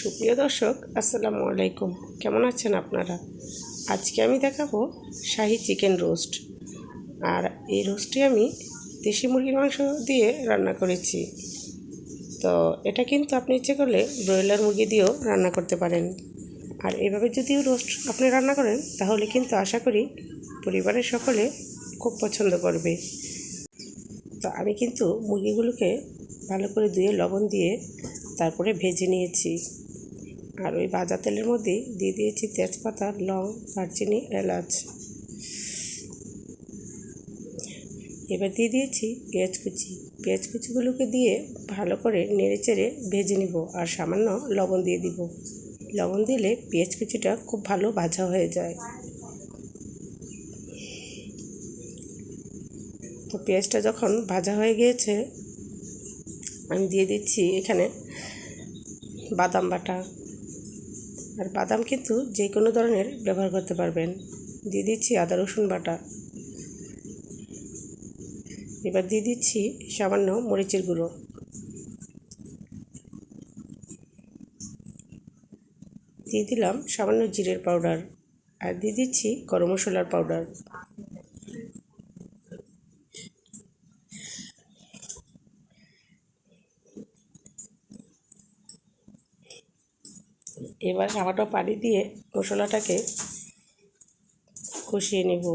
সুপ্রিয় দর্শক, আসসালামু আলাইকুম। কেমন আছেন আপনারা? আজকে আমি দেখাবো শাহি চিকেন রোস্ট। আর এই রোস্টটি আমি দেশি মুরগির মাংস দিয়ে রান্না করেছি। তো এটা কিন্তু আপনি ইচ্ছে করলে ব্রয়লার মুরগি দিয়েও রান্না করতে পারেন। আর এভাবে যদিও রোস্ট আপনি রান্না করেন তাহলে কিন্তু আশা করি পরিবারের সকলে খুব পছন্দ করবে। তো আমি কিন্তু মুরগিগুলোকে ভালো করে ধুয়ে লবণ দিয়ে তারপরে ভেজে নিয়েছি। আর ওই ভাজা তেলের মধ্যে দিয়ে দিয়েছি তেজপাতা, লং, দারচিনি, এলাচ। এবার দিয়ে দিয়েছি পেঁয়াজ কুচি। পেঁয়াজ কুচিগুলোকে দিয়ে ভালো করে নেড়েচেড়ে ভেজে নিব আর সামান্য লবণ দিয়ে দিব। লবণ দিলে পেঁয়াজ কুচিটা খুব ভালো ভাজা হয়ে যায়। তো পেঁয়াজটা যখন ভাজা হয়ে গিয়েছে আমি দিয়ে দিচ্ছি এখানে বাদাম বাটা। আর বাদাম কিন্তু যে কোনো ধরনের ব্যবহার করতে পারবেন। দিয়ে দিচ্ছি আদা রসুন বাটা। এবার দিয়ে দিচ্ছি সামান্য মরিচের গুঁড়ো। দিয়ে দিলাম সামান্য জিরের পাউডার। আর দিয়ে দিচ্ছি গরম মশলার পাউডার। এবার সামান্য পানি দিয়ে মশলাটাকে কষিয়ে নেব।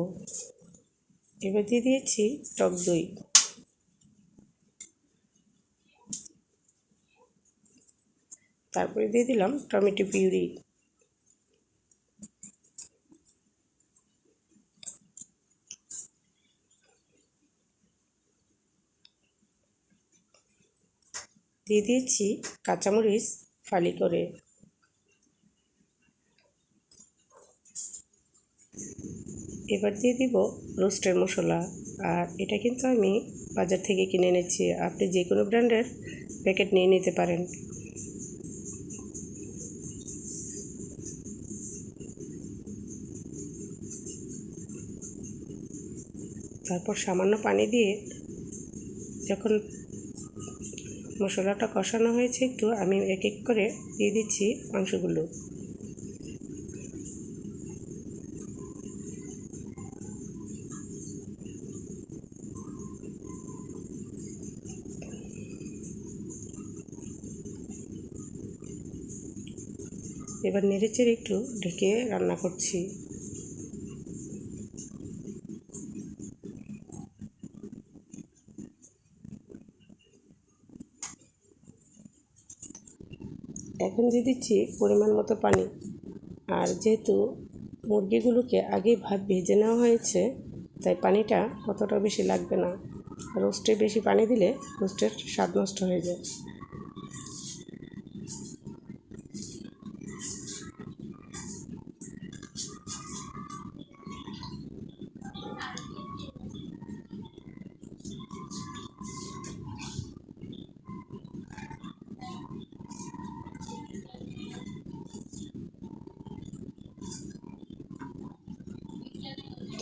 এবার দিয়ে দিয়েছি টক দই। তারপরে দিয়ে দিলাম টমেটো পিউরি। দিয়ে দিয়েছি কাঁচামরিচ ফালি করে। এবার দিয়ে দিব রোস্টের মশলা। আর এটা কিন্তু আমি বাজার থেকে কিনে এনেছি। আপনি যে কোনো ব্র্যান্ডের প্যাকেট নিয়ে নিতে পারেন। তারপর সামান্য পানি দিয়ে যখন মশলাটা কষানো হয়েছে একটু, আমি এক এক করে দিয়ে দিচ্ছি মাংসগুলো। এবার নেড়েচেড়ে একটু ঢেকে রান্না করছি। এখন দিয়ে দিচ্ছি পরিমাণ মতো পানি। আর যেহেতু মুরগিগুলোকে আগেই ভেজে নেওয়া হয়েছে তাই পানিটা অতটা বেশি লাগবে না। রোস্টে বেশি পানি দিলে রোস্টের স্বাদ নষ্ট হয়ে যায়।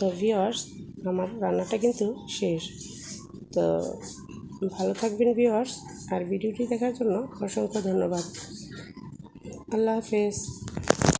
তো ভিউয়ার্স, আমার রান্নাটা কিন্তু শেষ। তো ভালো থাকবেন ভিউয়ার্স। আর ভিডিওটি দেখার জন্য অসংখ্য ধন্যবাদ। আল্লাহ হাফেজ।